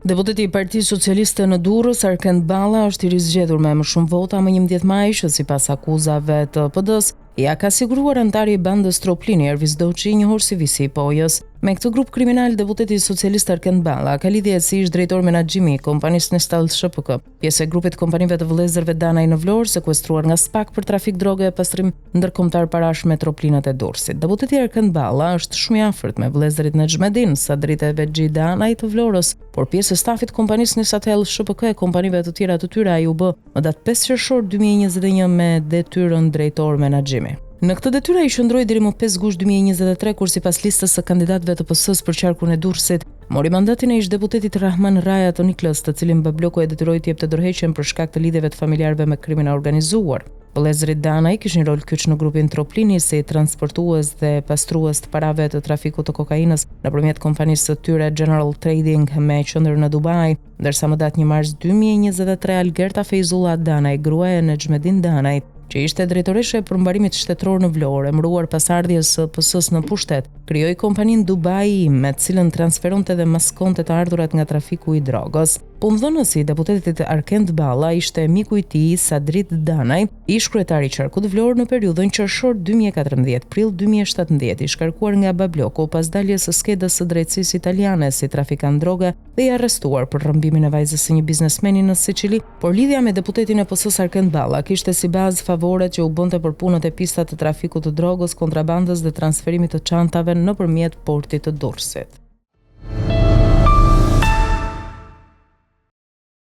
Deputeti i Partisë Socialiste në Durrës, Arkend Balla, është i rizgjedhur me më shumë vota më 11 maj, që sipas akuzave të PD-s, ja ka siguruar antari i bandës Troplini Ervis Doçi, i njohur si Visi i Pojës. Me këtë grup kriminal, deputeti socialist Arkend Balla ka lidhje si ish drejtor menaxhimi i kompanisë Nestal SHPK, pjesë e grupit kompanive të vëllezërve Danaj në Vlorë, sekuestruar nga SPAK për trafik droge e pastrim ndërkombëtar parash me troplinat e Durrësit. Deputeti Arkend Balla është shumë i afërt me vëllezërit Nexhmedin, Sadrit e Bexhi Danaj të Vlorës, por pjesë e stafit kompanisë Nesatel SHPK e kompanive të tjera të tyre ai u bë më datë 5 qershor 2021 me detyrën drejtor menaxhimi. Në këtë detyrë ai qëndroi deri më 5 gusht 2023, kur sipas listës së kandidatëve të PS-s për qarkun e Durrësit, mori mandatin e ish deputetit Rahman Raja të Niklas, të cilin BB-bloku e detyroi të jepte dorëheqjen për shkak të lidhjeve të familjarëve me krimin e organizuar. Vëllezërit Danaj kishin rol kyç në grupin Troplini si transportues dhe pastrues të parave të trafikut të kokainës nëpërmjet kompanisë së tyre General Trading me qendër në Dubai, ndërsa më datë 1 mars 2023 Algerta Fejzulla Danaj, gruaja e Nexhmedin Danaj, që ishte drejtoreshe e përmbarimit shtetëror në Vlorë, emëruar pas ardhjes së PS-s në pushtet, krijoi kompaninë Dubai, me të cilën transferonte dhe maskonte të ardhurat nga trafiku i drogës. Punëdhënësi i deputetit Arkend Balla ishte miku i tij Sadrit Danaj, ish kryetari i qarkut Vlorë në periudhën qershor 2014 prill 2017, i shkarkuar nga BB-bloku pas daljes së skedës së drejtësisë italiane si trafikant droge dhe i arrestuar për rrëmbimin e vajzës së një biznesmeni në Siçili, por lidhja me deputetin e PS-s Arkend Balla kishte si bazë favoret që u bënte për punët e pistat të trafikut të drogës, kontrabandës dhe transferimit të çantave nëpërmjet portit të Durrësit.